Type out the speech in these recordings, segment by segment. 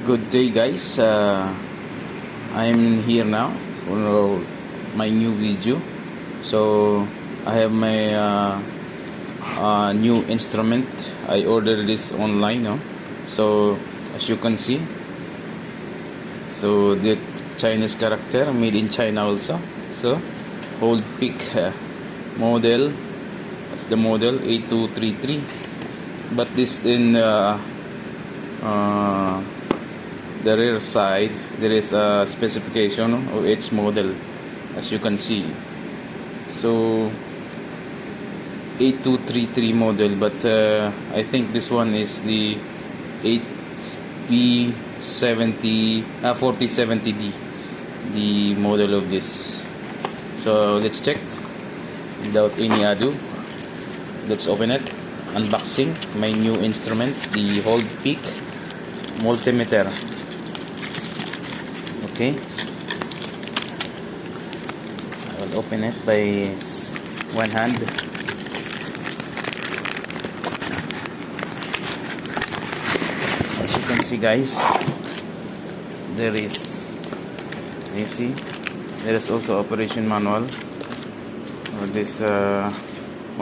Good day, guys. I'm here now for my new video. So I have my new instrument. I ordered this online, no? So as you can see, so the Chinese character made in China also. So Holdpeak model. That's the model 8233. But this in the rear side there is a specification of each model, as you can see. So 8233 model, but I think this one is the 8P70 4070D, the model of this. So let's check without any ado. Let's open it. Unboxing my new instrument, the Holdpeak Multimeter. Okay, I will open it by one hand. As you can see, guys, there is, you see, there is also operation manual for this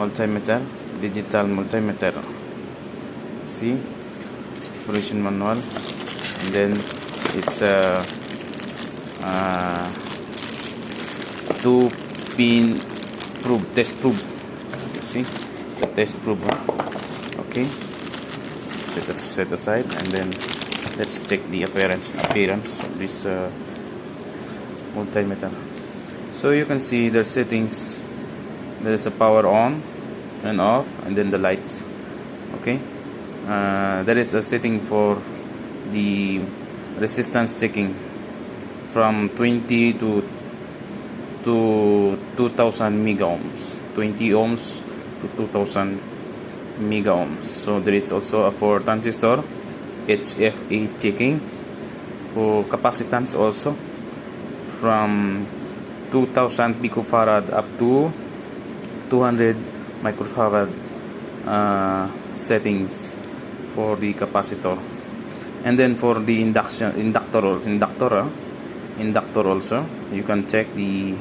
multimeter, digital multimeter. See, operation manual, and then it's a 2-pin probe, test probe. See the test probe. Okay, set aside, and then let's check the appearance of this multimeter. So you can see the settings. There is a power on and off, and then the lights. Okay, there is a setting for the resistance checking from 20 to 2000 mega ohms, 20 ohms to 2000 mega ohms. So there is also a for transistor HFE checking, for capacitance also from 2000 picofarad up to 200 microfarad settings for the capacitor. And then for the inductor also, you can check the,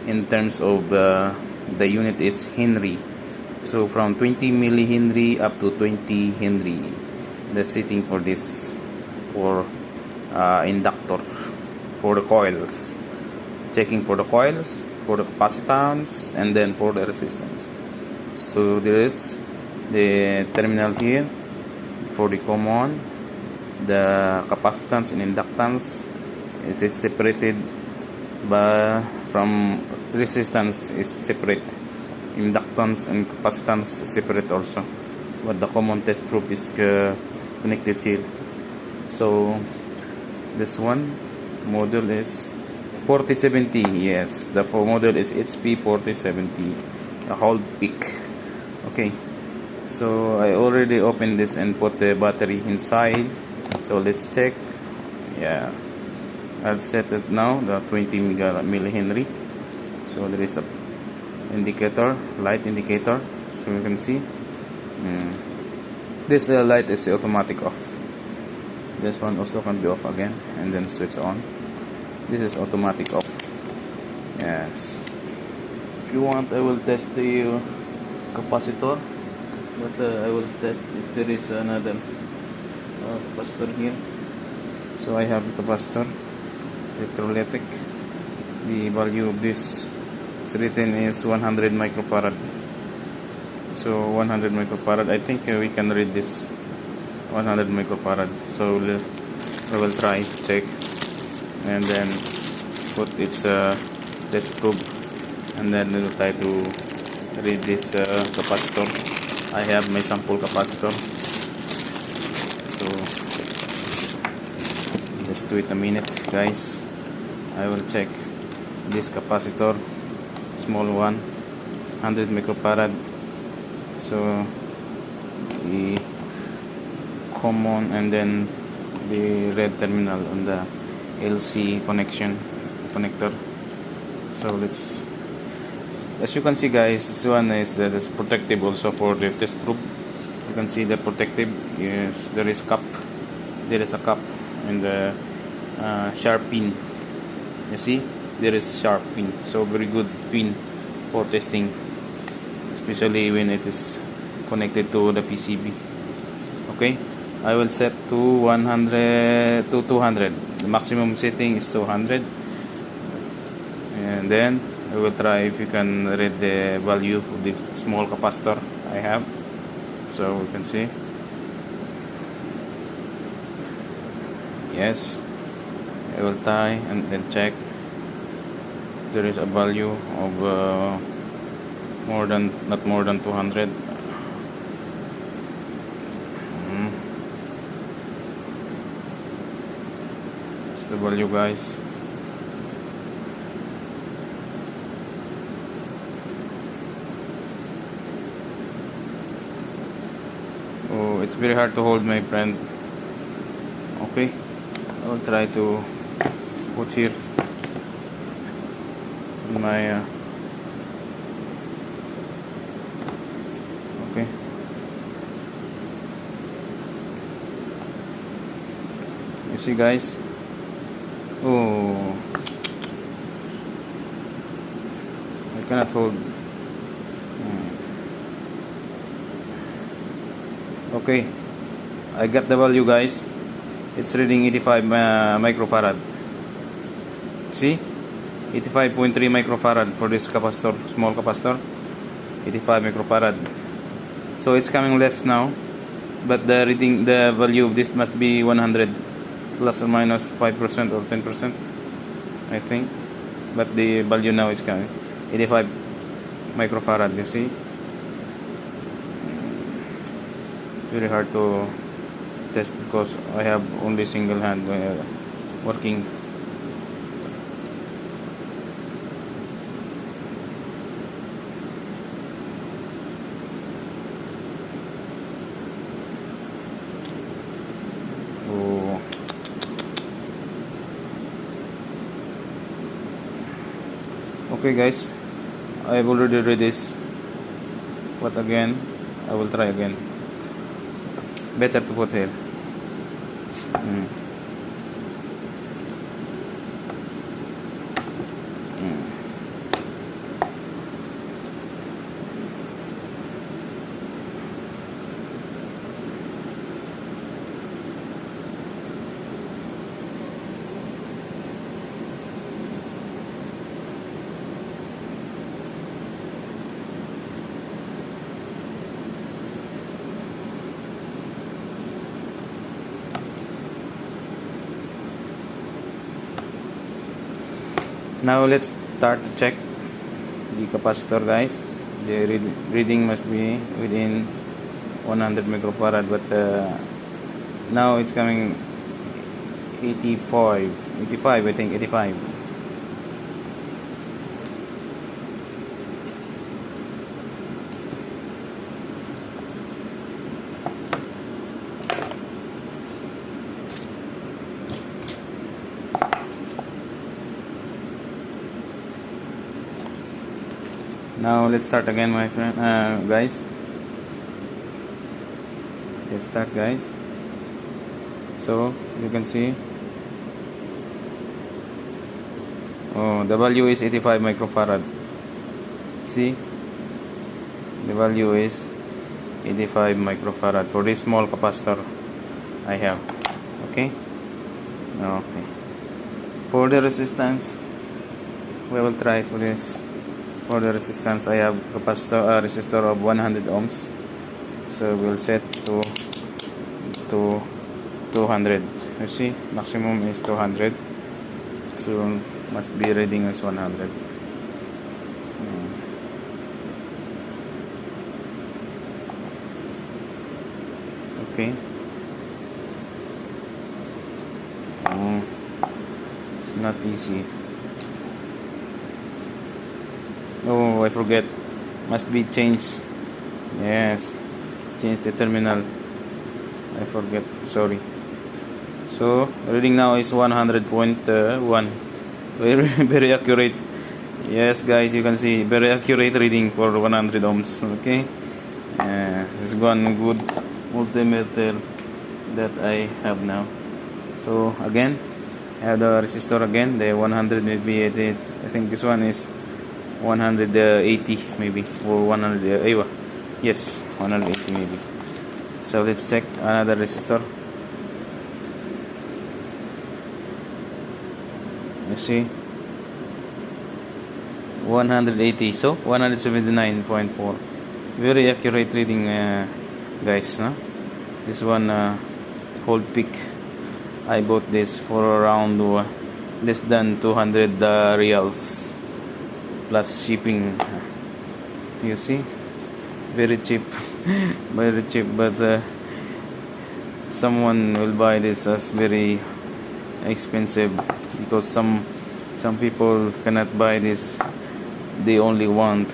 in terms of the unit is Henry. So from 20 millihenry up to 20 Henry, the setting for this, for inductor, for the coils, checking for the coils, for the capacitance, and then for the resistance. So there is the terminal here for the common, the capacitance and inductance. It is separated by, from resistance is separate, inductance and capacitance is separate also, but the common test probe is connected here. So this one model is 4070. Yes, the model is HP 4070, the Holdpeak. Okay, so I already opened this and put the battery inside. So let's check. Yeah, I'll set it now, the 20 millihenry. So there is a indicator, light indicator, so you can see. This light is automatic off. This one also can be off again, and then switch on. This is automatic off. Yes, if you want, I will test the capacitor, but I will test if there is another capacitor here. So I have the capacitor, electrolytic. The value of this is written is 100 microfarad. So 100 microfarad, I think we can read this 100 microfarad. So we will try to check, and then put its test probe, and then we will try to read this capacitor. I have my sample capacitor. So just wait a minute, guys. I will check this capacitor, small one, 100 microfarad. So the common, and then the red terminal on the LC connector. So let's, as you can see, guys, this one is protective also for the test probe. You can see the protective. Yes, there is a cup and the sharp pin. You see, there is sharp pin, so very good pin for testing, especially when it is connected to the PCB. Okay, I will set to 100 to 200. The maximum setting is 200, and then I will try if you can read the value of the small capacitor I have. So we can see, yes, I will try and then check if there is a value of not more than 200. It's the value, guys. Oh, it's very hard to hold, my friend. Okay, I will try to put here my okay. You see, guys. Oh, I cannot hold. Okay, I got the value, guys. It's reading 85 microfarad. See, 85.3 microfarad for this capacitor, small capacitor. 85 microfarad. So it's coming less now, but the reading, the value of this must be 100 plus or minus 5% or 10%, I think. But the value now is coming 85 microfarad. You see, very hard to test because I have only single hand working. Oh. Okay, guys, I've already read this, but again I will try again. Better to put here. Now let's start to check the capacitor, guys. The reading must be within 100 microfarad, but now it's coming 85, I think 85. Now let's start again, my friend, guys. Let's start, guys. So you can see, oh, the value is 85 microfarad. See, the value is 85 microfarad for this small capacitor I have. Okay. For the resistance, we will try for this. For the resistance, I have resistor of 100 ohms, so we'll set to 200. You see, maximum is 200, so must be reading as 100. Okay. It's not easy. Oh, I forget. Must be changed. Yes, change the terminal. I forget. Sorry. So reading now is 100.1. Very accurate. Yes, guys, you can see very accurate reading for 100 ohms. Okay. It's one good multimeter that I have now. So again, I have the resistor again. The 100 maybe. I think this one is 180 maybe, or 100. Yes, 180 maybe. So let's check another resistor. You see, 180. So 179.4. Very accurate reading, guys. No? This one, Holdpeak. I bought this for around less than 200 reals plus shipping. You see, very cheap. Very cheap, but someone will buy this as very expensive, because some people cannot buy this. They only want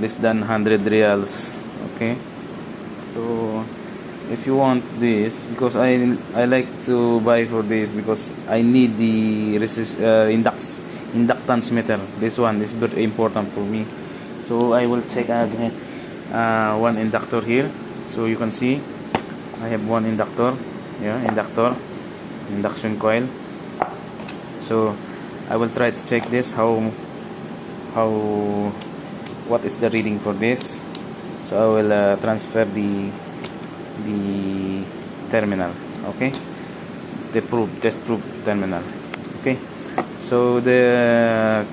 less than 100 reals. Okay, so if you want this, because I like to buy for this, because I need the inductance meter. This one is very important for me. So I will check again one inductor here. So you can see I have one inductor. Yeah, induction coil. So I will try to check this, what is the reading for this. So I will transfer the terminal. Okay, the test probe terminal. Okay, so the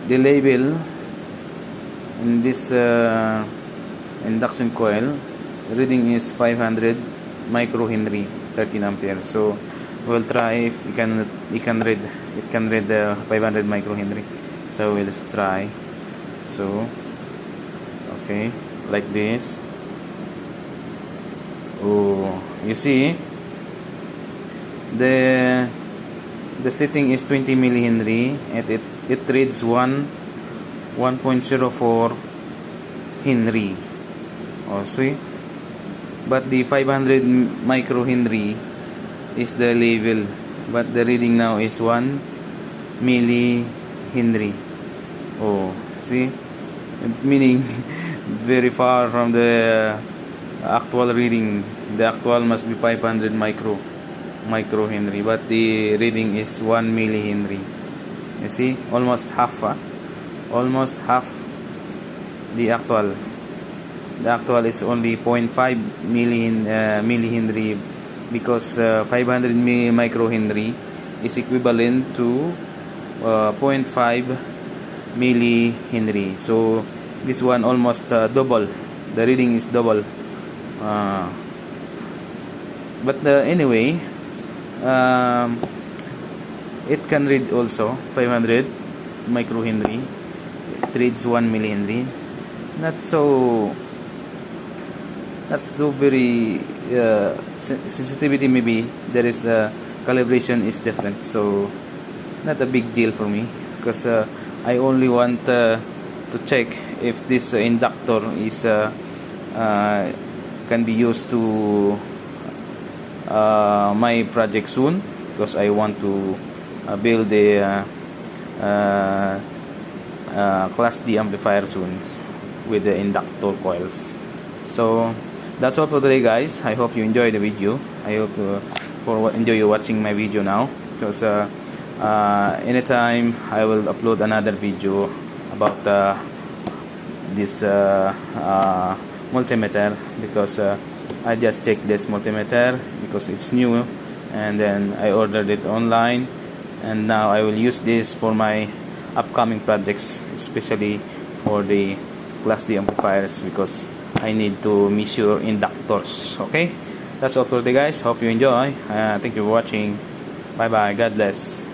label in this induction coil reading is 500 microhenry, 13 ampere. So we'll try if it can read 500 microhenry. So we'll try. So okay, like this. Oh, you see, the setting is 20 millihenry, and it reads 1.04 Henry. Oh, see, but the 500 microhenry is the level, but the reading now is 1 millihenry. Oh, see, meaning very far from the actual reading. The actual must be 500 microhenry, but the reading is 1 millihenry. You see, almost half. Almost half the actual. The actual is only 0.5 millihenry, because 500 microhenry is equivalent to 0.5 millihenry. So this one almost double. The reading is double. But anyway, it can read also 500 microhenry. It reads 1 millihenry. Not so very sensitivity. Maybe there is the calibration is different, so not a big deal for me, because I only want to check if this inductor is can be used to my project soon, because I want to build a Class D amplifier soon with the inductor coils. So that's all for today, guys. I hope you enjoyed the video. I hope enjoy you watching my video now, because anytime I will upload another video about this multimeter, because I just checked this multimeter because it's new, and then I ordered it online, and now I will use this for my upcoming projects, especially for the Class D amplifiers, because I need to measure inductors. Okay, that's all for today, guys. Hope you enjoy. Thank you for watching. Bye bye. God bless.